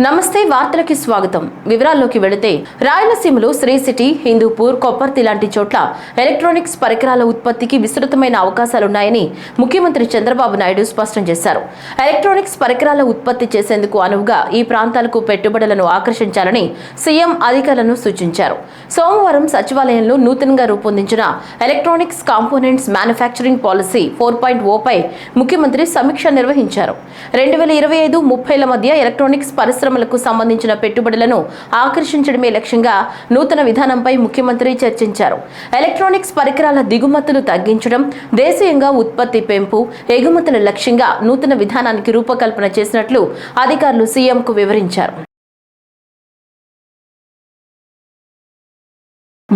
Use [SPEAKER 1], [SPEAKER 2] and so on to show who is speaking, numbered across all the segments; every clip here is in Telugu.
[SPEAKER 1] నమస్తే, వార్తలకి స్వాగతం. వివరాల్లోకి వెళితే రాయలసీమలో శ్రీ సిటీ, హిందూపూర్, కొప్పర్తి లాంటి చోట్ల ఎలక్ట్రానిక్స్ పరికరాల ఉత్పత్తికి విస్తృతమైన అవకాశాలున్నాయని ముఖ్యమంత్రి చంద్రబాబు నాయుడు స్పష్టం చేశారు. ఎలక్ట్రానిక్స్ పరికరాల ఉత్పత్తి చేసేందుకు అనువుగా ఈ ప్రాంతాలకు పెట్టుబడులను ఆకర్షించాలని సీఎం అధికారులను సూచించారు. సోమవారం సచివాలయంలో నూతనంగా రూపొందించిన ఎలక్ట్రానిక్స్ కాంపోనెంట్స్ మ్యానుఫ్యాక్చరింగ్ పాలసీ 4.0 పై ముఖ్యమంత్రి సమీక్ష నిర్వహించారు. 2025-30 మధ్య ఎలక్ట్రానిక్స్ పరిశ్రమలకు సంబంధించిన పెట్టుబడులను ఆకర్షించడమే లక్ష్యంగా నూతన విధానంపై ముఖ్యమంత్రి చర్చించారు. ఎలక్ట్రానిక్స్ పరికరాల దిగుమతులు తగ్గించడం, దేశీయంగా ఉత్పత్తి పెంపు, ఎగుమతుల లక్ష్యంగా నూతన విధానానికి రూపకల్పన చేసినట్లు అధికారులు సీఎంకు వివరించారు.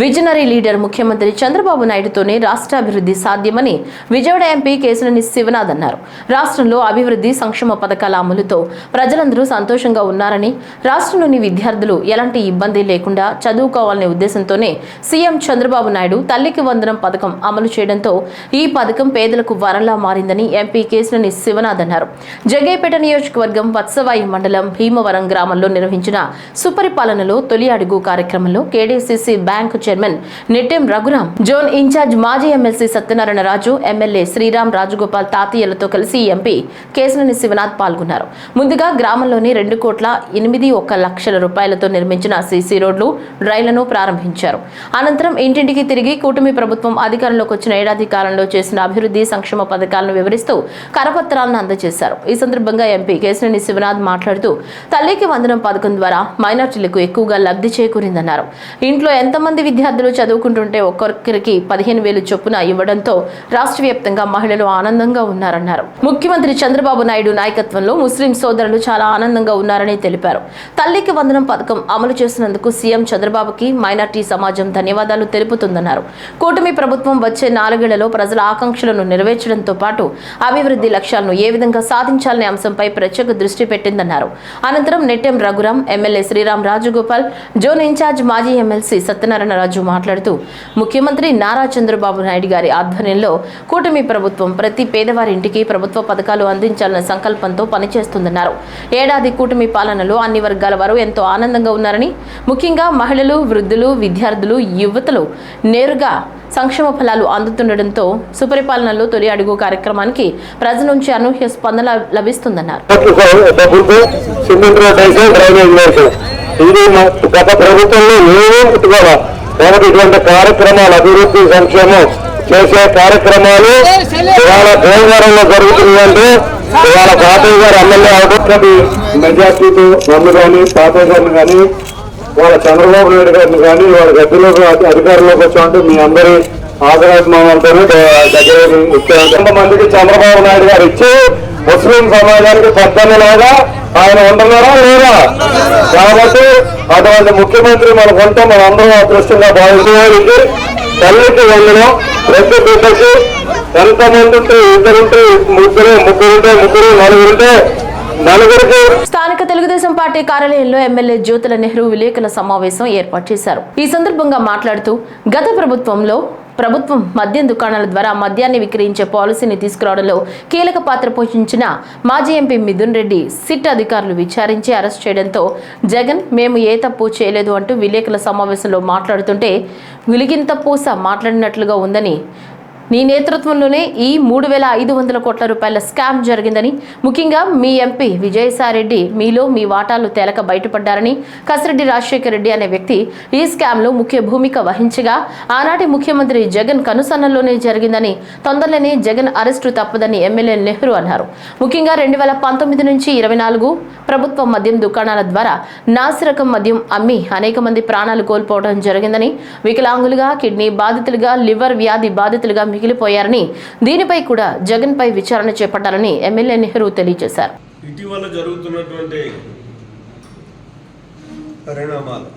[SPEAKER 1] విజనరీ లీడర్ ముఖ్యమంత్రి చంద్రబాబు నాయుడుతోనే రాష్ట్రాభివృద్ధి సాధ్యమని విజయవాడ ఎంపీ కేశినేని శివనాథ్ అన్నారు. రాష్ట్రంలో అభివృద్ధి సంక్షేమ పథకాల అమలుతో ప్రజలందరూ సంతోషంగా ఉన్నారని, రాష్ట్రంలోని విద్యార్థులు ఎలాంటి ఇబ్బంది లేకుండా చదువుకోవాలనే ఉద్దేశంతోనే సీఎం చంద్రబాబు నాయుడు తల్లికి వందనం పథకం అమలు చేయడంతో ఈ పథకం పేదలకు వరంలా మారిందని ఎంపీ కేశినేని శివనాథ్ అన్నారు. జగ్గయ్యపేట నియోజకవర్గం వత్సవాయి మండలం భీమవరం గ్రామంలో నిర్వహించిన సుపరిపాలనలో తొలి అడుగు కార్యక్రమంలో KDCC bank chairman Nettem Raghuram, zone in charge మాజీ ఎమ్మెల్సీ సత్యనారాయణ రాజు, ఎమ్మెల్యే శ్రీరామ్ రాజగోపాల్ తాతయ్యలతో కలిసి ఎంపీ కేశినేని శివనాథ్ పాల్గొన్నారు. ముందుగా గ్రామంలోని 2,08,01,00,000 రూపాయలతో నిర్మించిన సీసీ రోడ్లు, డ్రైన్లను ప్రారంభించారు. అనంతరం ఇంటింటికి తిరిగి కూటమి ప్రభుత్వం అధికారంలోకి వచ్చిన ఏడాది కాలంలో చేసిన అభివృద్ధి సంక్షేమ పథకాలను వివరిస్తూ కరపత్రాలను అందజేశారు. ఈ సందర్భంగా ఎంపీ కేశినేని శివనాథ్ మాట్లాడుతూ తల్లికి వందనం పథకం ద్వారా మైనార్టీలకు ఎక్కువగా లబ్ధి చేకూరిందన్నారు. ఇంట్లో ఎంతమంది విద్యార్థులు చదువుకుంటుంటే ఒక్కొక్కరికి 15,000 చొప్పున ఇవ్వడంతో రాష్ట్ర వ్యాప్తంగా మహిళలు ఆనందంగా ఉన్నారన్నారు. ముఖ్యమంత్రి చంద్రబాబు నాయుడు నాయకత్వంలో ముస్లిం సోదరులు చాలా ఆనందంగా ఉన్నారని తెలిపారు. తల్లికి వందనం పథకం అమలు చేసినందుకు సీఎం చంద్రబాబుకి మైనార్టీ సమాజం ధన్యవాదాలు తెలుపుతుందన్నారు. కూటమి ప్రభుత్వం వచ్చే 4 ఏళ్లలో ప్రజల ఆకాంక్షలను నెరవేర్చడంతో పాటు అభివృద్ధి లక్ష్యాలను ఏ విధంగా సాధించాలనే అంశంపై ప్రత్యేక దృష్టి పెట్టిందన్నారు. అనంతరం Nettem Raghuram, MLA Sriram Rajagopal, zone in charge మాజీ ఎమ్మెల్సీ సత్యనారాయణ రాజు మాట్లాడుతూ ముఖ్యమంత్రి నారా చంద్రబాబు నాయుడు గారి ఆధ్వర్యంలో కూటమి ప్రభుత్వం ప్రతి పేదవారి ఇంటికి ప్రభుత్వ పథకాలు అందించాలన్న సంకల్పంతో పనిచేస్తుందన్నారు. ఏడాది కూటమి పాలనలో అన్ని వర్గాల వారు ఎంతో ఆనందంగా ఉన్నారని, ముఖ్యంగా మహిళలు, వృద్ధులు, విద్యార్థులు, యువతలు నేరుగా సంక్షేమ ఫలాలు అందుతుండటంతో సుపరిపాలనలో తొలి అడుగు కార్యక్రమానికి ప్రజల నుంచి అనూహ్య స్పందన లభిస్తుందన్నారు.
[SPEAKER 2] ఇది గత ప్రభుత్వంలో ఏమీ పుట్టుకోవాలి కాబట్టి ఇటువంటి కార్యక్రమాలు, అభివృద్ధి సంక్షేమం చేసే కార్యక్రమాలు ఇవాళ భీమవరంలో జరుగుతుందంటే ఇవాళ తాతయ్య గారు ఎమ్మెల్యే అవడానికి మెజార్టీతో నన్ను కానీ తాతయ్య గారిని కానీ వాళ్ళ చంద్రబాబు నాయుడు గారిని కానీ వాళ్ళ గద్దెలోకి అధికారంలోకి వచ్చామంటే మీ అందరి ఆదరాభిమానాలతోనే దగ్గర కొంతమందికి చంద్రబాబు నాయుడు గారు ఇచ్చి ముస్లిం సమాజానికి పెద్దలాగా ఆయన ఉంటున్నారా లేదా? కాబట్టి అటువంటి ముఖ్యమంత్రి మనకు ఉంటే మనం అందరం అదృష్టంగా భావించేవారికి తల్లికి వందనం, ప్రతి బిడ్డకి ఎంతమంది ఉంటే 2 ముగ్గురుంటే నలుగురికి.
[SPEAKER 1] స్థానిక తెలుగుదేశం పార్టీ కార్యాలయంలో ఎమ్మెల్యే జ్యోతుల నెహ్రూ విలేకరుల సమావేశం ఏర్పాటు చేశారు. ఈ సందర్భంగా మాట్లాడుతూ గత ప్రభుత్వం మద్యం దుకాణాల ద్వారా మద్యాన్ని విక్రయించే పాలసీని తీసుకురావడంలో కీలక పాత్ర పోషించిన మాజీ ఎంపీ మిథున్ రెడ్డి సిట్ అధికారులు విచారించి అరెస్ట్ చేయడంతో జగన్ మేము ఏ తప్పు చేయలేదు అంటూ విలేకరుల సమావేశంలో మాట్లాడుతుంటే విలిగింత పూస మాట్లాడినట్లుగా ఉందని, నీ నేతృత్వంలోనే ఈ 3,500 కోట్ల రూపాయల స్కామ్ జరిగిందని, ముఖ్యంగా మీ ఎంపీ విజయసాయిరెడ్డి మీలో మీ వాటాలు తేలక బయటపడ్డారని, కసిరెడ్డి రాజశేఖర రెడ్డి అనే వ్యక్తి ఈ స్కామ్లో ముఖ్య భూమిక వహించగా ఆనాటి ముఖ్యమంత్రి జగన్ కనుసన్నల్లోనే జరిగిందని, తొందరలోనే జగన్ అరెస్టు తప్పదని ఎమ్మెల్యే నెహ్రూ అన్నారు. ముఖ్యంగా 2019 నుంచి 24 ప్రభుత్వ మద్యం దుకాణాల ద్వారా నాసిరకం మద్యం అమ్మి అనేక మంది ప్రాణాలు కోల్పోవడం జరిగిందని, వికలాంగులుగా, కిడ్నీ బాధితులుగా, లివర్ వ్యాధి బాధితులుగా మిగిలిపోయారని, దీనిపై కూడా జగన్ పై విచారణ చేపట్టాలని ఎమ్మెల్యే నెహ్రూ తెలియజేశారు.
[SPEAKER 3] ఇటీవల జరుగుతున్నటువంటి పరిణామాలు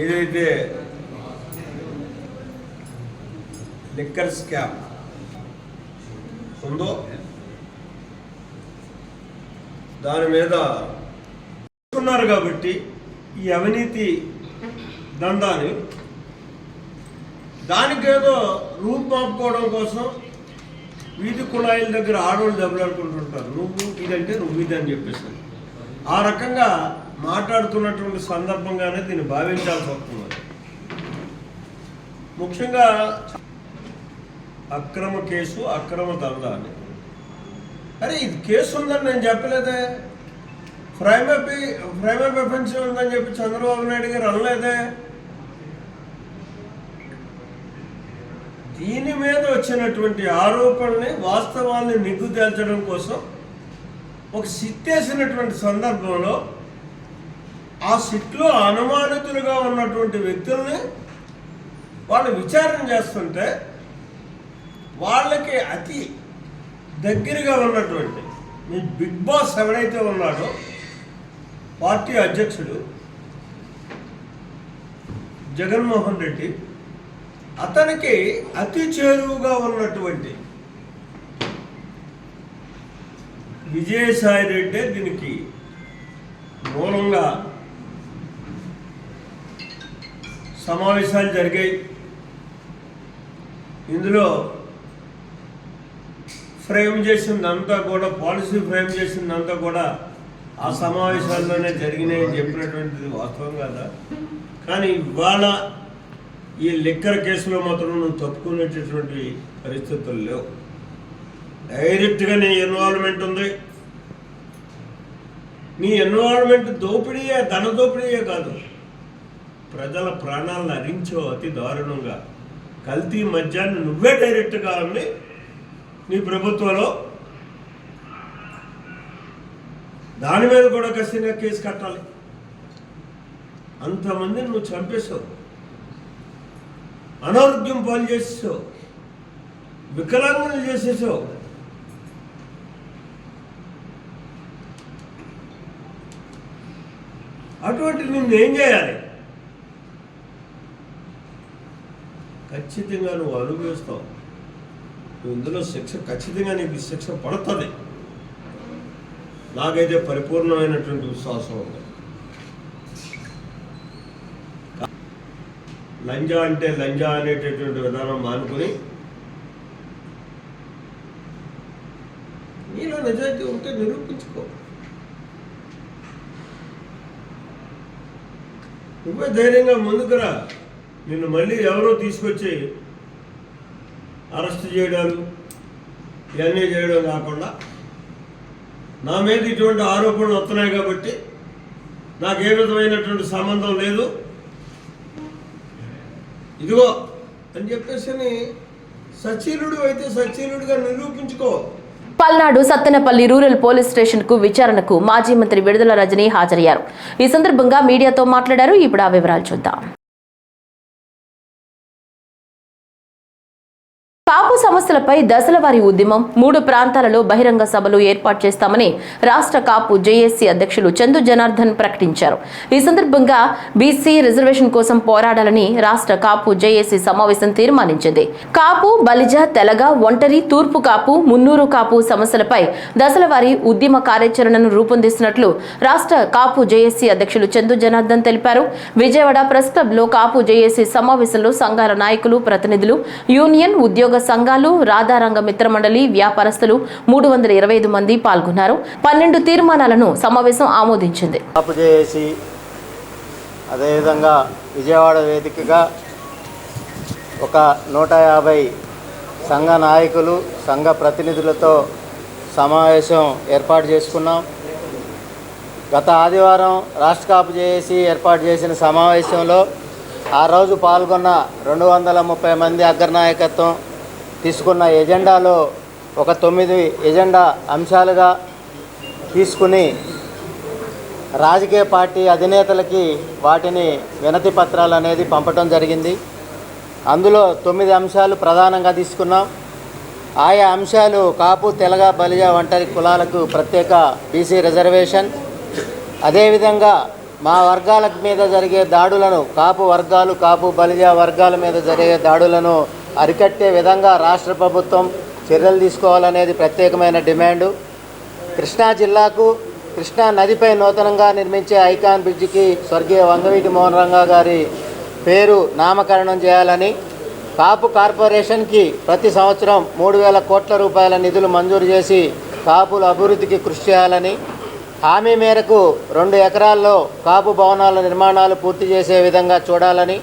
[SPEAKER 3] ఏదైతే లిక్కర్ స్కామ్ ఉందో దాని మీద ఉన్నారు కాబట్టి ఈ అవినీతి దందాన్ని దానికేదో రూపుమాపుకోవడం కోసం వీధి కుళాయిల దగ్గర ఆడవాళ్ళు దెబ్బలాడుకుంటుంటారు, నువ్వు ఇదంటే నువ్వు ఇది అని చెప్పేసి. ఆ రకంగా మాట్లాడుతున్నటువంటి సందర్భంగానే దీన్ని భావించాల్సి వస్తుంది. ముఖ్యంగా అక్రమ కేసు, అక్రమ దందా అని. అరే ఇది కేసు ఉందని నేను చెప్పలేదే, ప్రైమ్ ఆఫ్ అఫెన్స్ ఉందని చెప్పి చంద్రబాబు నాయుడు గారు అనలేదే. దీని మీద వచ్చినటువంటి ఆరోపణల్ని, వాస్తవాన్ని నిగ్గు తేల్చడం కోసం ఒక సిట్ వేసినటువంటి సందర్భంలో ఆ సిట్లో అనుమానితులుగా ఉన్నటువంటి వ్యక్తుల్ని వాళ్ళు విచారణ చేస్తుంటే వాళ్ళకి అతి దగ్గరగా ఉన్నటువంటి మీ బిగ్ బాస్ ఎవడైతే ఉన్నాడో పార్టీ అధ్యక్షుడు జగన్మోహన్ రెడ్డి, అతనికి అతి చేరువుగా ఉన్నటువంటి విజయసాయి రెడ్డి దీనికి మూలంగా సమావేశాలు జరిగాయి. ఇందులో ఫ్రేమ్ చేసిందంతా కూడా, పాలసీ ఫ్రేమ్ చేసిందంతా కూడా ఆ సమావేశాల్లోనే జరిగినాయని చెప్పినటువంటిది వాస్తవం కదా. కానీ ఇవాళ ఈ లిక్కర్ కేసులో మాత్రం నువ్వు తప్పుకునేటటువంటి పరిస్థితులు లేవు. డైరెక్ట్గా నీ ఇన్వాల్వ్మెంట్ ఉంది. నీ ఇన్వాల్వ్మెంట్ దోపిడీయే, ధన దోపిడీయే కాదు, ప్రజల ప్రాణాలను హరించో అతి దారుణంగా. కల్తీ మద్యాన్ని నువ్వే డైరెక్ట్గా అమ్మి నీ ప్రభుత్వంలో దాని మీద కూడా ఖచ్చితంగా కేసు కట్టాలి. అంతమందిని నువ్వు చంపేశావు, అనారోగ్యం పాలు చేసేసావు, వికలాంగులు చేసేసావు. అటువంటి నిన్ను ఏం చేయాలి? ఖచ్చితంగా నువ్వు అనుభవిస్తావు. ఇందులో శిక్ష ఖచ్చితంగా నీకు శిక్ష పడుతుంది. నాకైతే పరిపూర్ణమైనటువంటి విశ్వాసం ఉంది. లంజా అంటే లంజా అనేటటువంటి విధానం మానుకుని నీలో నిజాయితీ ఉంటే నిరూపించుకో. నువ్వే ధైర్యంగా ముందుకురా. నిన్ను మళ్ళీ ఎవరో తీసుకొచ్చి అరెస్ట్ చేయడాలు ఇవన్నీ చేయడం కాకుండా, నా మీద ఇటువంటి ఆరోపణలు వస్తున్నాయి కాబట్టి నాకు ఏ విధమైనటువంటి సంబంధం లేదు, ఇదిగో అని చెప్పేసి సచీలుడు అయితే సచీలుడిగా నిరూపించుకో.
[SPEAKER 1] Palnadu Sattenapalli rural police station కు విచారణకు మాజీ మంత్రి విడుదల రజని హాజరయ్యారు. ఈ సందర్భంగా మీడియాతో మాట్లాడారు. ఇప్పుడు ఆ వివరాలు చూద్దాం. కాపు సమస్యలపై దశలవారీ ఉద్యమం, 3 ప్రాంతాలలో బహిరంగ సభలు ఏర్పాటు చేస్తామని రాష్ట్ర కాపు జేఏసీ అధ్యక్షులు చందు జనార్దన్ ప్రకటించారు. ఈ సందర్భంగా బీసీ రిజర్వేషన్ కోసం పోరాడాలని రాష్ట్ర కాపు జేఏసీ సమావేశం తీర్మానించింది. కాపు, బలిజ, తెలగ, ఒంటరి, తూర్పు కాపు, మున్నూరు కాపు సమస్యలపై దశలవారీ ఉద్యమ కార్యాచరణను రూపొందిస్తున్నట్లు రాష్ట్ర కాపు జేఏసీ అధ్యక్షులు చందు జనార్దన్ తెలిపారు. విజయవాడ ప్రెస్ క్లబ్ లో కాపు జేఏసీ సమావేశంలో సంఘాల నాయకులు, ప్రతినిధులు, యూనియన్, ఉద్యోగ సంఘాలు, రాధారంగ మిత్రమండలి, వ్యాపారస్తులు 325 మంది పాల్గొన్నారు. 12 తీర్మానాలను సమావేశం ఆమోదించింది.
[SPEAKER 4] కాపు జేఏసీ అదేవిధంగా విజయవాడ వేదికగా ఒక 150 సంఘ నాయకులు, సంఘ ప్రతినిధులతో సమావేశం ఏర్పాటు చేసుకున్నాం. గత ఆదివారం రాష్ట్ర కాపు జేఏసీ ఏర్పాటు చేసిన సమావేశంలో ఆ రోజు పాల్గొన్న 230 మంది అగ్రనాయకత్వం తీసుకున్న ఎజెండాలో ఒక 9 ఎజెండా అంశాలుగా తీసుకుని రాజకీయ పార్టీ అధినేతలకి వాటిని వినతి పత్రాలు అనేది పంపడం జరిగింది. అందులో 9 అంశాలు ప్రధానంగా తీసుకున్నాం. ఆయా అంశాలు కాపు, తెలగ, బలిజ, ఒంటరి కులాలకు ప్రత్యేక బీసీ రిజర్వేషన్, అదేవిధంగా మా వర్గాల మీద జరిగే దాడులను, కాపు వర్గాలు, కాపు బలిజ వర్గాల మీద జరిగే దాడులను అరికట్టే విధంగా రాష్ట్ర ప్రభుత్వం చర్యలు తీసుకోవాలనేది ప్రత్యేకమైన డిమాండు. కృష్ణా జిల్లాకు కృష్ణా నదిపై నూతనంగా నిర్మించే ఐకాన్ బ్రిడ్జికి స్వర్గీయ వంగవీటి మోహన్ రంగా గారి పేరు నామకరణం చేయాలని, కాపు కార్పొరేషన్కి ప్రతి సంవత్సరం 3,000 కోట్ల రూపాయల నిధులు మంజూరు చేసి కాపుల అభివృద్ధికి కృషి చేయాలని, హామీ మేరకు 2 ఎకరాల్లో కాపు భవనాల నిర్మాణాలు పూర్తి చేసే విధంగా చూడాలని,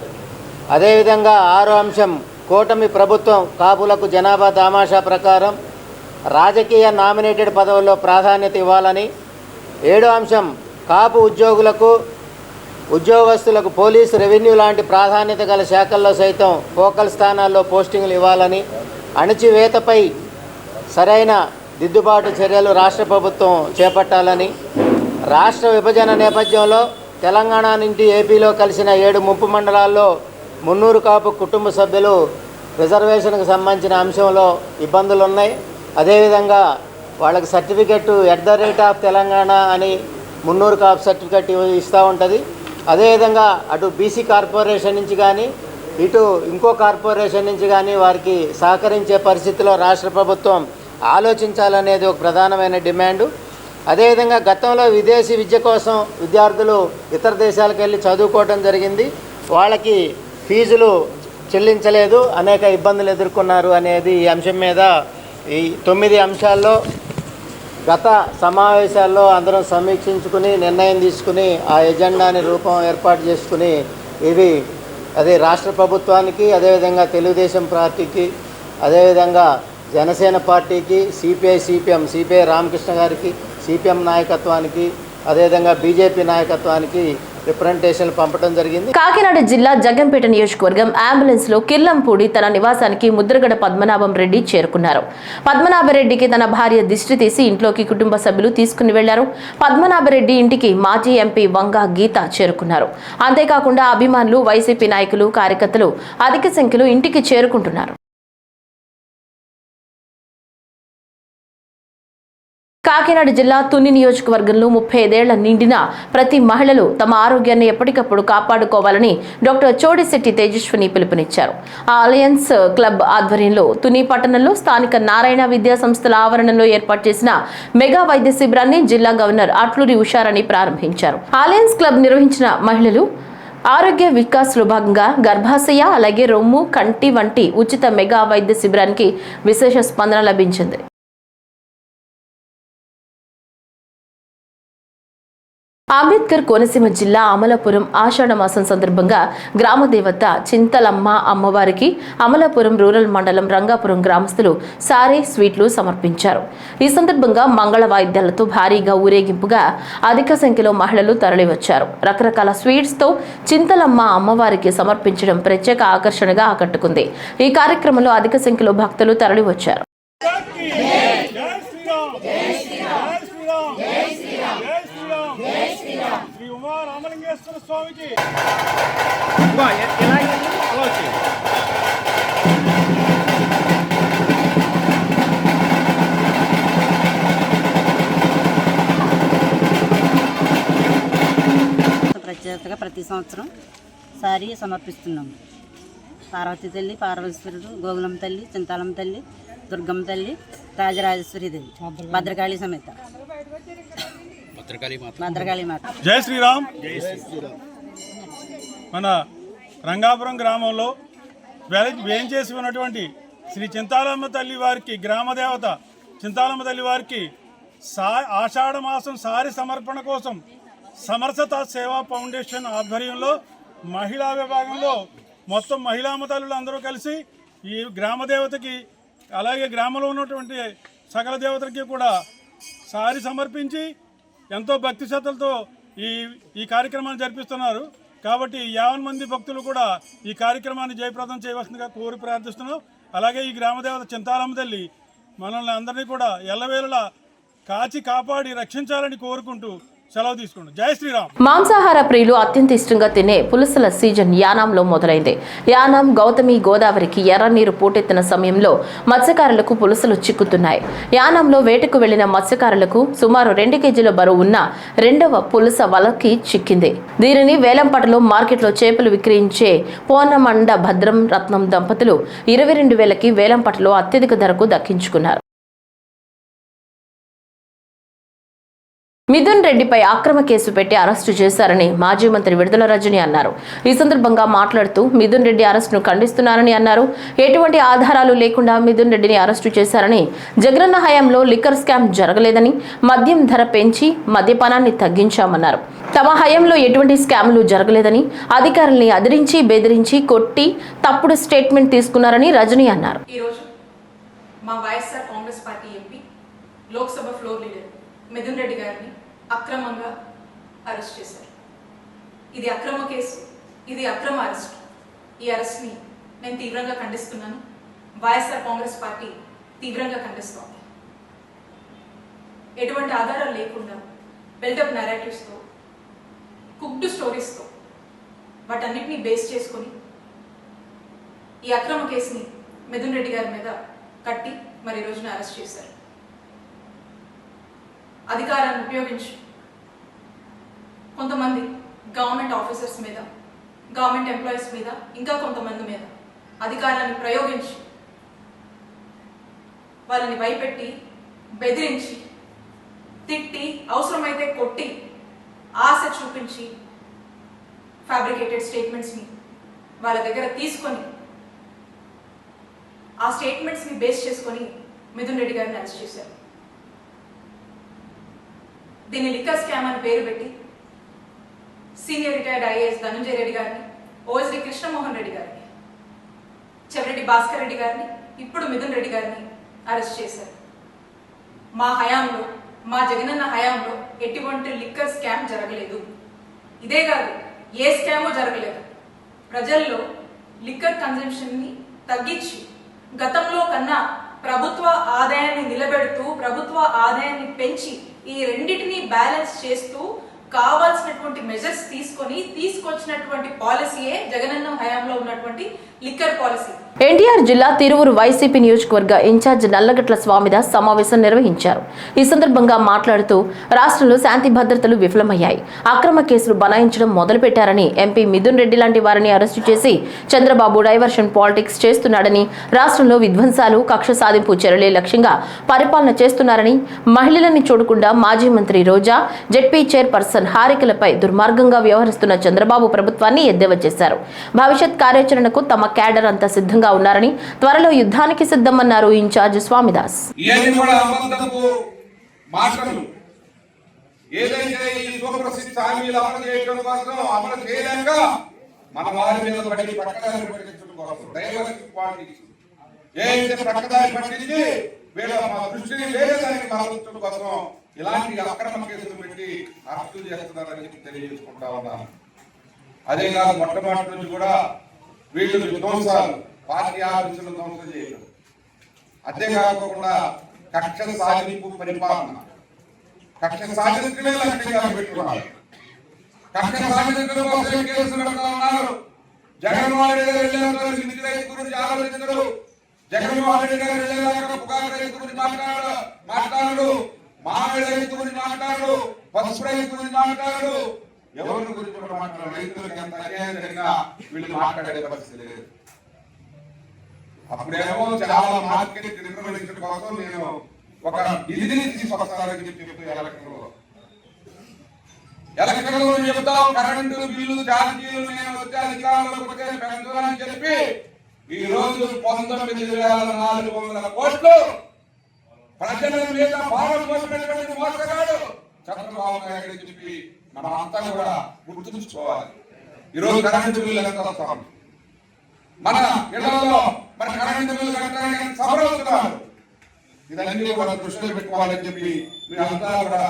[SPEAKER 4] అదేవిధంగా 6వ అంశం కూటమి ప్రభుత్వం కాపులకు జనాభా దామాషా ప్రకారం రాజకీయ నామినేటెడ్ పదవుల్లో ప్రాధాన్యత ఇవ్వాలని, 7వ అంశం కాపు ఉద్యోగస్తులకు పోలీసు, రెవెన్యూ లాంటి ప్రాధాన్యత గల శాఖల్లో సైతం ఫోకల్ స్థానాల్లో పోస్టింగ్లు ఇవ్వాలని, అణచివేతపై సరైన దిద్దుబాటు చర్యలు రాష్ట్ర ప్రభుత్వం చేపట్టాలని, రాష్ట్ర విభజన నేపథ్యంలో తెలంగాణ నుండి ఏపీలో కలిసిన 7 ముంపు మండలాల్లో 300 కాపు కుటుంబ సభ్యులు రిజర్వేషన్కు సంబంధించిన అంశంలో ఇబ్బందులు ఉన్నాయి. అదేవిధంగా వాళ్ళకి సర్టిఫికెట్ @తెలంగాణ అని 300 కాపు సర్టిఫికెట్ ఇస్తూ ఉంటుంది. అదేవిధంగా అటు బీసీ కార్పొరేషన్ నుంచి కానీ ఇటు ఇంకో కార్పొరేషన్ నుంచి కానీ వారికి సహకరించే పరిస్థితిలో రాష్ట్ర ప్రభుత్వం ఆలోచించాలనేది ఒక ప్రధానమైన డిమాండు. అదేవిధంగా గతంలో విదేశీ విద్య కోసం విద్యార్థులు ఇతర దేశాలకు వెళ్ళి చదువుకోవడం జరిగింది. వాళ్ళకి ఫీజులు చెల్లించలేదు, అనేక ఇబ్బందులు ఎదుర్కొన్నారు అనేది ఈ అంశం మీద ఈ 9 అంశాల్లో గత సమావేశాల్లో అందరం సమీక్షించుకుని నిర్ణయం తీసుకుని ఆ ఎజెండాని ఏర్పాటు చేసుకుని ఇవి రాష్ట్ర ప్రభుత్వానికి, అదేవిధంగా తెలుగుదేశం పార్టీకి, అదేవిధంగా జనసేన పార్టీకి, సిపిఐ రామకృష్ణ గారికి, సిపిఎం నాయకత్వానికి, అదేవిధంగా బీజేపీ నాయకత్వానికి రిప్రజెంటేషన్లు పంపడం జరిగింది.
[SPEAKER 1] కాకినాడ జిల్లా జగ్గంపేట నియోజకవర్గం అంబులెన్స్ లో కిర్లంపూడి తన నివాసానికి ముద్రగడ పద్మనాభం రెడ్డి చేరుకున్నారు. పద్మనాభరెడ్డికి తన భార్య దిష్టి తీసి ఇంట్లోకి కుటుంబ సభ్యులు తీసుకుని వెళ్లారు. పద్మనాభరెడ్డి ఇంటికి మాజీ ఎంపీ వంగ గీత చేరుకున్నారు. అంతేకాకుండా అభిమానులు, వైసీపీ నాయకులు, కార్యకర్తలు అధిక సంఖ్యలో ఇంటికి చేరుకుంటున్నారు. కాకినాడ జిల్లా తుని నియోజకవర్గంలో 35 ఏళ్ల నిండిన ప్రతి మహిళలు తమ ఆరోగ్యాన్ని ఎప్పటికప్పుడు కాపాడుకోవాలని డాక్టర్ చోడిశెట్టి తేజస్విని పిలుపునిచ్చారు. ఆ అలయన్స్ క్లబ్ ఆధ్వర్యంలో తుని పట్టణంలో స్థానిక నారాయణ విద్యా సంస్థల ఆవరణలో ఏర్పాటు చేసిన మెగా వైద్య శిబిరాన్ని జిల్లా గవర్నర్ అట్లూరి ఉషారాణి ప్రారంభించారు. అలయన్స్ క్లబ్ నిర్వహించిన మహిళలు ఆరోగ్య వికాస్లో భాగంగా గర్భాశయ, అలాగే రొమ్ము, కంటి వంటి ఉచిత మెగా వైద్య శిబిరానికి విశేష స్పందన లభించింది. అంబేద్కర్ కోనసీమ జిల్లా అమలాపురం ఆషాఢ మాసం సందర్భంగా గ్రామదేవత చింతలమ్మ అమ్మవారికి అమలాపురం రూరల్ మండలం రంగాపురం గ్రామస్తులు సారే స్వీట్లు సమర్పించారు. ఈ సందర్భంగా మంగళ వాయిద్యాలతో భారీగా ఊరేగింపుగా అధిక సంఖ్యలో మహిళలు తరలివచ్చారు. రకరకాల స్వీట్స్ తో చింతలమ్మ అమ్మవారికి సమర్పించడం ప్రత్యేక ఆకర్షణగా ఆకట్టుకుంది. ఈ కార్యక్రమంలో అధిక సంఖ్యలో భక్తులు తరలివచ్చారు.
[SPEAKER 5] శ్రీ ఉమా రామలింగేశ్వర స్వామికి
[SPEAKER 6] ప్రత్యేకతగా ప్రతి సంవత్సరం సారీ సమర్పిస్తున్నాము. పార్వతీ తల్లి, పార్వతీశ్వరుడు, గోగులమ్మ తల్లి, చింతాలమ్మ తల్లి, దుర్గమ్మ తల్లి, రాజరాజేశ్వరి దేవి, భద్రకాళి సమేత భద్రకాళి మాత.
[SPEAKER 5] జై శ్రీరామ్. మన రంగాపురం గ్రామంలో వేంచేసి ఉన్నటువంటి శ్రీ చింతాలమ్మ తల్లి వారికి, గ్రామదేవత చింతాలమ్మ తల్లి వారికి ఆషాఢ మాసం సారి సమర్పణ కోసం సమరసత సేవా ఫౌండేషన్ ఆధ్వర్యంలో మహిళా విభాగంలో మొత్తం మహిళామ తల్లులు అందరూ కలిసి ఈ గ్రామదేవతకి, అలాగే గ్రామంలో ఉన్నటువంటి సకల దేవతలకి కూడా సారి సమర్పించి ఎంతో భక్తి శ్రద్ధలతో ఈ కార్యక్రమాన్ని జరిపిస్తున్నారు. కాబట్టి 50 మంది భక్తులు కూడా ఈ కార్యక్రమాన్ని జయప్రదం చేయవలసిందిగా కోరి ప్రార్థిస్తున్నాం. అలాగే ఈ గ్రామదేవత చింతాలమ్మ తల్లి మనల్ని అందరినీ కూడా ఎల్లవేళలా కాచి కాపాడి రక్షించాలని కోరుకుంటూ సెలవు తీసుకుంటాం. జై శ్రీరామ్.
[SPEAKER 1] మాంసాహార ప్రియులు అత్యంత ఇష్టంగా తినే పులుసుల సీజన్ యానాంలో మొదలైంది. యానాం, గౌతమి గోదావరికి ఎర్ర నీరు పోటెత్తిన సమయంలో మత్స్యకారులకు పులుసులు చిక్కుతున్నాయి. యానాంలో వేటకు వెళ్లిన మత్స్యకారులకు సుమారు 2 కేజీల బరువు ఉన్న 2వ పులుస వలకి చిక్కింది. దీనిని వేలంపాటలో మార్కెట్లో చేపలు విక్రయించే పోనమండ భద్రం రత్నం దంపతులు 22,000కి వేలంపాటలో అత్యధిక ధరకు దక్కించుకున్నారు. మిథున్ రెడ్డిపై అక్రమ కేసు పెట్టి అరెస్టు చేశారని మాజీ మంత్రి విడుదల రజని అన్నారు. ఈ సందర్భంగా మాట్లాడుతూ మిథున్ రెడ్డి అరెస్టును ఖండిస్తున్నారని అన్నారు. ఎటువంటి ఆధారాలు లేకుండా మిథున్ రెడ్డిని అరెస్టు చేశారని, జగనన్న హయాంలో లిక్కర్ స్కామ్ జరగలేదని, మద్యం ధర పెంచి మద్యపానాన్ని తగ్గించామన్నారు. తమ హయాంలో ఎటువంటి స్కామ్లు జరగలేదని, అధికారుల్ని అదిరించి బెదిరించి కొట్టి తప్పుడు స్టేట్మెంట్ తీసుకున్నారని రజని అన్నారు.
[SPEAKER 7] ఈరోజు మా YSR Congress party MP Lok Sabha floor leader Mithun Reddy గారిని అక్రమంగా అరెస్ట్ చేశారు. ఇది అక్రమ కేసు, ఇది అక్రమ అరెస్ట్. ఈ అరెస్ట్ని నేను తీవ్రంగా ఖండిస్తున్నాను. వైఎస్ఆర్ కాంగ్రెస్ పార్టీ తీవ్రంగా ఖండిస్తోంది. ఎటువంటి ఆధారాలు లేకుండా బిల్డప్ నెరేటివ్స్తో, కుక్డ్ స్టోరీస్తో, వాటన్నిటిని బేస్ చేసుకొని ఈ అక్రమ కేసుని మిథున్ రెడ్డి గారి మీద కట్టి మరి ఈ రోజున అరెస్ట్ చేశారు. అధికారాన్ని ఉపయోగించి కొంతమంది గవర్నమెంట్ ఆఫీసర్స్ మీద, గవర్నమెంట్ ఎంప్లాయీస్ మీద, ఇంకా కొంతమంది మీద అధికారాన్ని ప్రయోగించి వాళ్ళని భయపెట్టి, బెదిరించి, తిట్టి, అవసరమైతే కొట్టి, ఆశ చూపించి ఫ్యాబ్రికేటెడ్ స్టేట్మెంట్స్ని వాళ్ళ దగ్గర తీసుకొని ఆ స్టేట్మెంట్స్ని బేస్ చేసుకొని మిథున్ రెడ్డి గారిని అరెస్ట్ చేశారు. దీన్ని లిక్కర్ స్కామ్ అని పేరు పెట్టి senior retired IAS Dhananjaya Reddy గారిని, ఓఎస్డి కృష్ణమోహన్ రెడ్డి గారిని, చెవిరెడ్డి భాస్కర్ రెడ్డి గారిని, ఇప్పుడు మిథున్ రెడ్డి గారిని అరెస్ట్ చేశారు. మా హయాంలో, మా జగనన్న హయాంలో ఎటువంటి లిక్కర్ స్కామ్ జరగలేదు. ఇదే కాదు, ఏ స్కామో జరగలేదు. ప్రజల్లో లిక్కర్ కన్జంప్షన్ని తగ్గించి గతంలో కన్నా ప్రభుత్వ ఆదాయాన్ని నిలబెడుతూ, ప్రభుత్వ ఆదాయాన్ని పెంచి ఈ రెండింటిని బ్యాలెన్స్ చేస్తూ కావాల్సినటువంటి మెజర్స్ తీసుకొచ్చినటువంటి పాలసీయే జగనన్న హయాంలో ఉన్నటువంటి లిక్కర్ పాలసీ.
[SPEAKER 1] ఎన్టీఆర్ జిల్లా తిరువురు వైసీపీ నియోజకవర్గ ఇన్ఛార్జ్ నల్లగట్ల స్వామిదాస్ సమావేశం నిర్వహించారు. ఈ సందర్భంగా మాట్లాడుతూ రాష్ట్రంలో శాంతి భద్రతలు విఫలమయ్యాయి, అక్రమ కేసులు బనాయించడం మొదలుపెట్టారని, ఎంపీ మిథున్ రెడ్డి లాంటి వారిని అరెస్టు చేసి చంద్రబాబు డైవర్షన్ పాలిటిక్స్ చేస్తున్నాడని, రాష్ట్రంలో విధ్వంసాలు, కక్ష సాధింపు చర్యలే లక్ష్యంగా పరిపాలన చేస్తున్నారని, మహిళలని చూడకుండా మాజీ మంత్రి రోజా, జెడ్పీ చైర్పర్సన్ హారికలపై దుర్మార్గంగా వ్యవహరిస్తున్న చంద్రబాబు ప్రభుత్వాన్ని ఎద్దేవా చేశారు. భవిష్యత్ కార్యాచరణకు తమ క్యాడర్ అంతా సిద్ధంగా ఉన్నారని, త్వరలో యుద్ధానికి సిద్ధమన్నారు ఇన్ఛార్జ్ స్వామిదాస్.
[SPEAKER 8] ఇలాంటి అక్రమ కేసులు పెట్టి అరెస్టులు చేస్తున్నారని తెలియజేసుకుంటా ఉన్నాను. అదే కాదు, మొట్టమొదటి నుంచి కూడా వీళ్ళు విధ్వంసాలు, పార్టీ ఆఫీసులు ధ్వంసం చేయడం, అంతేకాకుండా కక్ష సాధింపు పరిపాలన, కక్ష సాధించడమే లక్ష్యంగా పెట్టుకున్నారు. కక్ష సాధించడం కోసం కేసులు పెడతా ఉన్నారు. జగన్మోహన్ రెడ్డి గారు వెళ్ళిన నిధి రైతు గురించి ఆలోచించడు. జగన్మోహన్ రెడ్డి గారు వెళ్ళిన పుకారు రైతు గురించి మాట్లాడు, మామిడి రైతు గురించి మాట్లాడు, పసుపు రైతు గురించి మాట్లాడు, ఎవరి గురించి కూడా మాట్లాడు. రైతులకు ఎంత అన్యాయం జరిగినా వీళ్ళు మాట్లాడే పరిస్థితి లేదు. అప్పుడేమో చాలా మార్కెట్ నిర్వహించడం కోసం నేను ఒక నిధిని తీసుకొస్తానని చెప్పి ఎలక్షన్లో చెప్తాం, కరెంటు బిల్లు ఛార్జీలు నేను వచ్చే అధికారంలోకి వచ్చే పెంచాలని చెప్పి ఈ రోజు 19,400 కోట్లు ప్రజల మీద భారం మోసినటువంటి మోసగాడు చంద్రబాబు నాయుడు చెప్పి మనం అంతా కూడా గుర్తుంచుకోవాలి. ఈరోజు కరెంటు బిల్లు ఎంత వస్తాం, మన ఇళ్లలో మన కరెంటు బిల్లు కట్టడానికి సఫలవుతున్నారు. ఇదన్నీ కూడా దృష్టిలో పెట్టుకోవాలని చెప్పి మీరంతా కూడా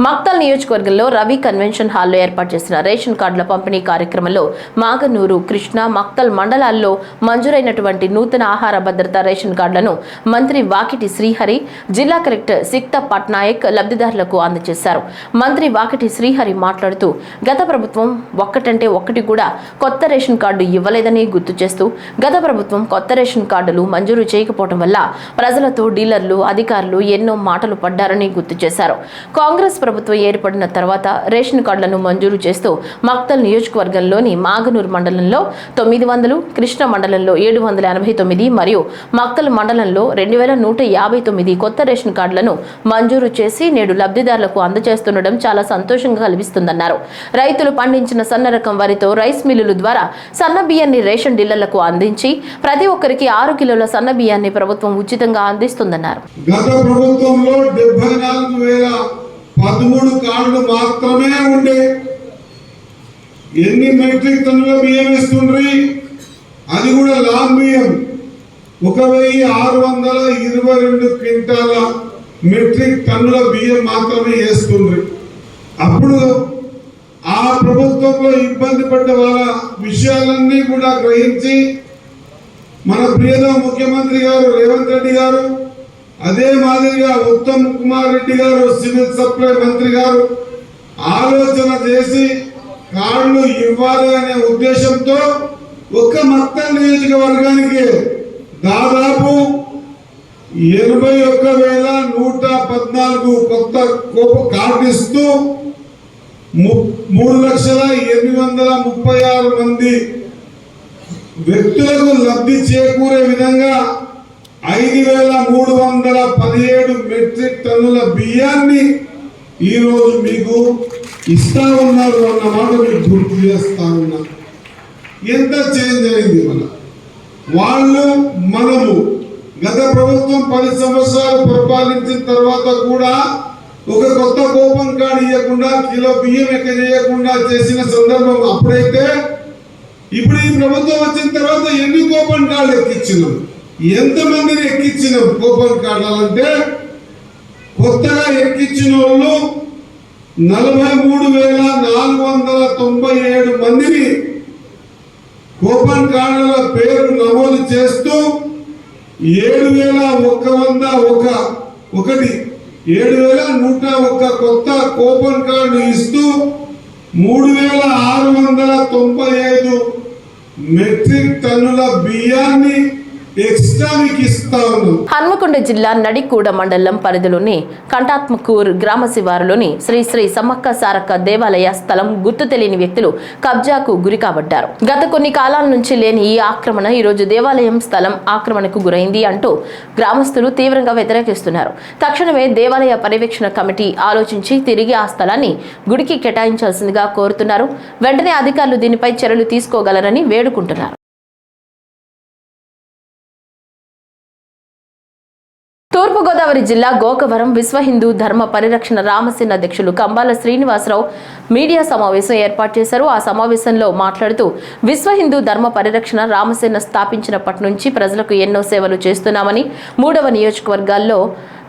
[SPEAKER 1] మక్తల్ నియోజకవర్గంలో రవి కన్వెన్షన్ హాల్లో ఏర్పాటు చేసిన రేషన్ కార్డుల పంపిణీ కార్యక్రమంలో మాగనూరు, కృష్ణ, మక్తల్ మండలాల్లో మంజూరైనటువంటి నూతన ఆహార భద్రత రేషన్ కార్డులను మంత్రి వాకిటి శ్రీహరి, జిల్లా కలెక్టర్ సిక్త పట్నాయక్ లబ్ధిదారులకు అందజేశారు. మంత్రి వాకిటి శ్రీహరి మాట్లాడుతూ గత ప్రభుత్వం ఒక్కటంటే ఒక్కటి కూడా కొత్త రేషన్ కార్డు ఇవ్వలేదని గుర్తు చేస్తూ గత ప్రభుత్వం కొత్త రేషన్ కార్డులు మంజూరు చేయకపోవడం వల్ల ప్రజలతో డీలర్లు, అధికారులు ఎన్నో మాటలు పడ్డారని గుర్తు చేశారు. కాంగ్రెస్ కాంగ్రెస్ ప్రభుత్వం ఏర్పడిన తర్వాత రేషన్ కార్డులను మంజూరు చేస్తూ మక్తల్ నియోజకవర్గంలోని మాగనూరు మండలంలో 900, కృష్ణ మండలంలో 789 మరియు మక్తల్ మండలంలో 2159 కొత్త రేషన్ కార్డులను మంజూరు చేసి నేడు లబ్ధిదారులకు అందజేస్తుండడం చాలా సంతోషంగా కల్పిస్తుందన్నారు. రైతులు పండించిన సన్న రకం వరితో రైస్ మిల్లుల ద్వారా సన్న బియ్యాన్ని రేషన్ డీలర్లకు అందించి ప్రతి ఒక్కరికి 6 కిలోల సన్న బియ్యాన్ని ప్రభుత్వం ఉచితంగా అందిస్తుందన్నారు.
[SPEAKER 9] గత ప్రభుత్వంలో 74,013 కార్డులు మాత్రమే ఉండే. ఎన్ని మెట్రిక్ టన్నుల బియ్యం ఇస్తుండ్రి? అది కూడా లాంగ్ బియ్యం 1622 క్వింటాల మెట్రిక్ టన్నుల బియ్యం మాత్రమే వేస్తుండ్రి. అప్పుడు ఆ ప్రభుత్వంలో ఇబ్బంది పడ్డ వాళ్ళ విషయాలన్నీ కూడా గ్రహించి మన ప్రియతమ ముఖ్యమంత్రి గారు రేవంత్ రెడ్డి గారు, అదే మాదిరిగా ఉత్తమ్ కుమార్ రెడ్డి గారు సివిల్ సప్లై మంత్రి గారు ఆలోచన చేసి కార్డులు ఇవ్వాలి అనే ఉద్దేశంతో ఒక్క మక్తల్ నియోజకవర్గానికి దాదాపు 81,114 కొత్త కార్డు ఇస్తూ 3,836,000 మంది వ్యక్తులకు లబ్ధి చేకూరే విధంగా 5,317 మెట్రిక్ టన్నుల బియ్యాన్ని ఈ రోజు మీకు ఇస్తా ఉన్నారు అన్నమాట మీకు గుర్తు చేస్తా ఉన్నా. ఎంత చేంజ్ అయింది వాళ్ళు మనము. గత ప్రభుత్వం 10 సంవత్సరాలు పరిపాలించిన తర్వాత కూడా ఒక కొత్త కూపన్ కార్డు ఇవ్వకుండా కిలో బియ్యం ఎక్క చేయకుండా చేసిన సందర్భం అప్పుడైతే. ఇప్పుడు ఈ ప్రభుత్వం వచ్చిన తర్వాత ఎన్ని కూపన్ కార్డులు ఎక్కించినాం, ఎంతమందిని ఎక్కించినాం కూపన్ కార్డులు అంటే కొత్తగా ఎక్కించిన వాళ్ళు 43,497 మందిని కూపన్ కార్డుల పేరు నమోదు చేస్తూ 7,101 కొత్త కూపన్ కార్డు ఇస్తూ 3,695 మెట్రిక్ టన్నుల బియ్యాన్ని ఎక్స్ట్రా మీకు ఇస్తా ఉన్నాం.
[SPEAKER 1] హన్మకొండ జిల్లా నడికూడ మండలం పరిధిలోని కంటాత్మకూర్ గ్రామ శివారులోని శ్రీ శ్రీ సమ్మక్క సారక్క దేవాలయ స్థలం గుర్తు తెలియని వ్యక్తులు కబ్జాకు గురి కాబడ్డారు. గత కొన్ని కాలాల నుంచి లేని ఈ ఆక్రమణ ఈ రోజు దేవాలయం స్థలం ఆక్రమణకు గురైంది అంటూ గ్రామస్తులు తీవ్రంగా వ్యతిరేకిస్తున్నారు. తక్షణమే దేవాలయ పర్యవేక్షణ కమిటీ ఆలోచించి తిరిగి ఆ స్థలాన్ని గుడికి కేటాయించాల్సిందిగా కోరుతున్నారు. వెంటనే అధికారులు దీనిపై చర్యలు తీసుకోగలరని వేడుకుంటున్నారు. తూర్పుగోదావరి జిల్లా గోకవరం విశ్వ హిందూ ధర్మ పరిరక్షణ రామసేన అధ్యక్షులు కంబాల శ్రీనివాసరావు మీడియా సమావేశం ఏర్పాటు చేశారు. ఆ సమావేశంలో మాట్లాడుతూ విశ్వ హిందూ ధర్మ పరిరక్షణ రామసేన స్థాపించినప్పటి నుంచి ప్రజలకు ఎన్నో సేవలు చేస్తున్నామని, 3వ నియోజకవర్గాల్లో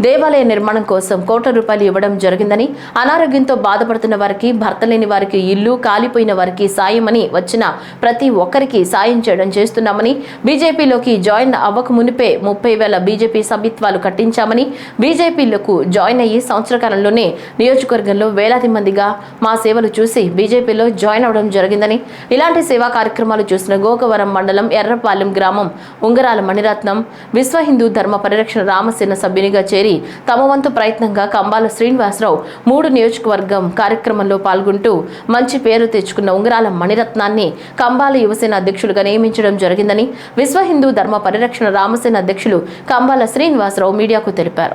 [SPEAKER 1] దేవాలయ నిర్మాణం కోసం ₹1,00,00,000 ఇవ్వడం జరిగిందని, అనారోగ్యంతో బాధపడుతున్న వారికి, భర్త లేని వారికి ఇల్లు, కాలిపోయిన వారికి సాయమని వచ్చిన ప్రతి ఒక్కరికి సాయం చేయడం చేస్తున్నామని, బీజేపీలోకి జాయిన్ అవ్వక మునిపే 30,000 బీజేపీ సభ్యత్వాలు కట్టించామని, బీజేపీలకు జాయిన్ అయ్యి సంవత్సర కాలంలోనే నియోజకవర్గంలో వేలాది మందిగా మా సేవలు చూసి బీజేపీలో జాయిన్ అవడం జరిగిందని, ఇలాంటి సేవా కార్యక్రమాలు చూసిన గోకవరం మండలం ఎర్రపాలెం గ్రామం ఉంగరాల మణిరత్నం విశ్వ హిందూ ధర్మ పరిరక్షణ రామసేన సభ్యునిగా చేరి తమ వంతు ప్రయత్నంగా కంబాల శ్రీనివాసరావు 3 నియోజకవర్గం కార్యక్రమంలో పాల్గొంటూ మంచి పేరు తెచ్చుకున్న ఉంగరాల మణిరత్నాన్ని కంబాల యువసేన అధ్యక్షులుగా నియమించడం జరిగిందని విశ్వ హిందూ ధర్మ పరిరక్షణ రామసేన అధ్యక్షులు కంబాల శ్రీనివాసరావు మీడియాకు తెలిపారు.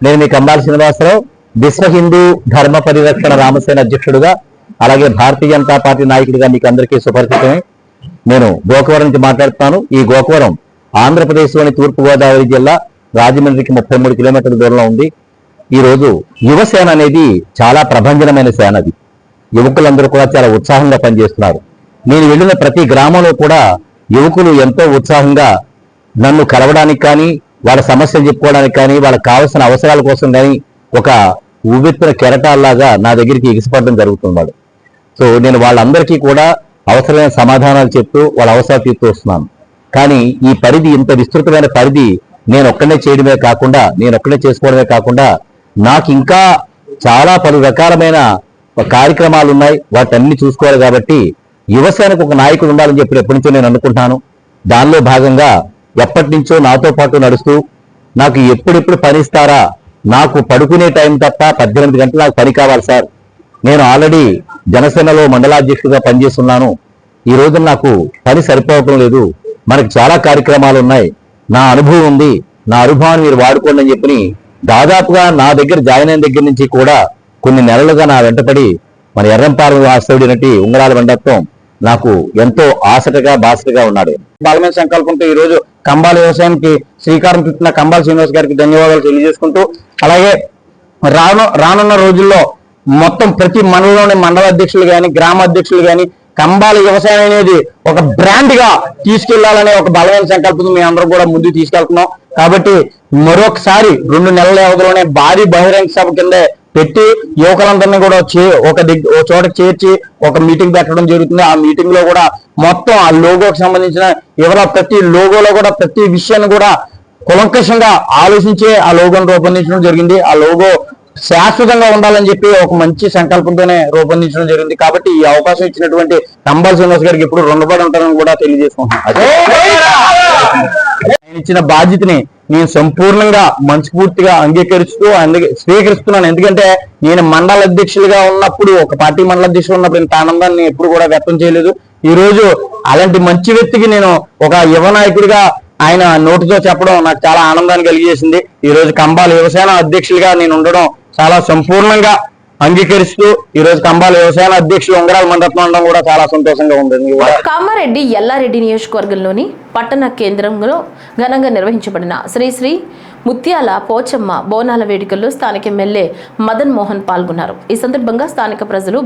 [SPEAKER 10] నేను మీ కంబాల శ్రీనివాసరావు విశ్వ హిందూ ధర్మ పరిరక్షణ రామసేన అధ్యక్షుడుగా, అలాగే భారతీయ జనతా పార్టీ నాయకుడిగా మీకు అందరికీ సుపరిచితమే. నేను గోకవరం నుంచి మాట్లాడుతున్నాను. ఈ గోకవరం ఆంధ్రప్రదేశ్లోని తూర్పుగోదావరి జిల్లా రాజమండ్రికి 33 కిలోమీటర్ల దూరంలో ఉంది. ఈ రోజు యువసేన అనేది చాలా ప్రభంజనమైన సేన. అది యువకులందరూ కూడా చాలా ఉత్సాహంగా పనిచేస్తున్నారు. నేను వెళ్ళిన ప్రతి గ్రామంలో కూడా యువకులు ఎంతో ఉత్సాహంగా నన్ను కలవడానికి కానీ, వాళ్ళ సమస్యలు చెప్పుకోవడానికి కానీ, వాళ్ళకి కావాల్సిన అవసరాల కోసం కానీ ఒక ఉవ్వెత్తున కెరటాల్లాగా నా దగ్గరికి ఎగిసిపడడం జరుగుతున్నాడు. సో నేను వాళ్ళందరికీ కూడా అవసరమైన సమాధానాలు చెప్తూ వాళ్ళ అవసరాలు తీరుతూ వస్తున్నాను. కానీ ఈ పరిధి, ఇంత విస్తృతమైన పరిధి నేను ఒక్కనే చేయడమే కాకుండా, నేను ఒక్కనే చేసుకోవడమే కాకుండా నాకు ఇంకా చాలా పలు రకాలమైన కార్యక్రమాలు ఉన్నాయి. వాటన్ని చూసుకోవాలి. కాబట్టి యువసేనకు ఒక నాయకుడు ఉండాలని చెప్పి ఎప్పటి నుంచో నేను అనుకుంటాను. దానిలో భాగంగా ఎప్పటి నుంచో నాతో పాటు నడుస్తూ నాకు ఎప్పుడెప్పుడు పనిస్తారా, నాకు పడుకునే టైం తప్ప 18 గంటలు నాకు పని కావాలి సార్. నేను ఆల్రెడీ జనసేనలో మండలాధ్యక్షుడిగా పనిచేస్తున్నాను. ఈ రోజు నాకు పని సరిపోవటం లేదు. మనకు చాలా కార్యక్రమాలు ఉన్నాయి. నా అనుభవం ఉంది. నా అనుభవాన్ని మీరు వాడుకోండి అని చెప్పి దాదాపుగా నా దగ్గర జాయిన్ అయిన దగ్గర నుంచి కూడా కొన్ని నెలలుగా నా వెంటపడి మన ఎర్రంపాలెం వాస్తవుడి నటి ఉంగరాల వెండత్వం నాకు ఎంతో ఆసటగా బాసటగా ఉన్నాడు. బలమైన సంకల్పంతో ఈ రోజు కంబాల వ్యవసాయానికి శ్రీకారం చుట్టిన కంబాల శ్రీనివాస్ గారికి ధన్యవాదాలు తెలియజేసుకుంటూ, అలాగే రానున్న రోజుల్లో మొత్తం ప్రతి మండలంలోని మండల అధ్యక్షులు కానీ గ్రామ అధ్యక్షులు కానీ కంబాల వ్యవసాయం అనేది ఒక బ్రాండ్ గా తీసుకెళ్లాలనే ఒక బలమైన సంకల్పం మేము అందరం కూడా ముందుకు తీసుకెళ్తున్నాం. కాబట్టి మరొకసారి 2 నెలల వ్యవధిలోనే భారీ బహిరంగ సభ కింద పెట్టి యువకులందరినీ కూడా ఒక చోటకి చేర్చి ఒక మీటింగ్ పెట్టడం జరుగుతుంది. ఆ మీటింగ్ లో కూడా మొత్తం ఆ లోగోకి సంబంధించిన ప్రతి లోగోలో కూడా ప్రతి విషయాన్ని కూడా కులంకషంగా ఆలోచించే ఆ లోగోను రూపొందించడం జరిగింది. ఆ లోగో శాశ్వతంగా ఉండాలని చెప్పి ఒక మంచి సంకల్పంతోనే రూపొందించడం జరిగింది. కాబట్టి ఈ అవకాశం ఇచ్చినటువంటి కంబాల శ్రీనివాస్ గారికి ఎప్పుడు రుణపడి ఉంటారని కూడా తెలియజేసుకుంటున్నాను. ఆయన ఇచ్చిన బాధ్యతని నేను సంపూర్ణంగా మనస్ఫూర్తిగా అంగీకరిస్తూ స్వీకరిస్తున్నాను. ఎందుకంటే నేను మండల అధ్యక్షులుగా ఉన్నప్పుడు, ఒక పార్టీ మండల అధ్యక్షులు ఉన్నప్పుడు ఇంత ఆనందాన్ని ఎప్పుడు కూడా వ్యక్తం చేయలేదు. ఈ రోజు అలాంటి మంచి వ్యక్తికి నేను ఒక యువ నాయకుడిగా ఆయన నోటితో చెప్పడం నాకు చాలా ఆనందాన్ని కలిగజేసింది. ఈ రోజు కంబాల వ్యవసాయ అధ్యక్షులుగా నేను ఉండడం చాలా సంపూర్ణంగా అంగీకరిస్తూ ఈ రోజు కంబాల వ్యవసాయ అధ్యక్షులు ఉంగరాల మండపం ఉండడం కూడా చాలా సంతోషంగా ఉంది.
[SPEAKER 1] కామారెడ్డి ఎల్లారెడ్డి నియోజకవర్గంలోని పట్టణ కేంద్రంలో ఘనంగా నిర్వహించబడిన శ్రీ ముత్యాల పోచమ్మ బోనాల వేడుకల్లో స్థానిక ఎమ్మెల్యే మదన్ మోహన్ పాల్గొన్నారు. ఈ సందర్భంగా స్థానిక ప్రజలు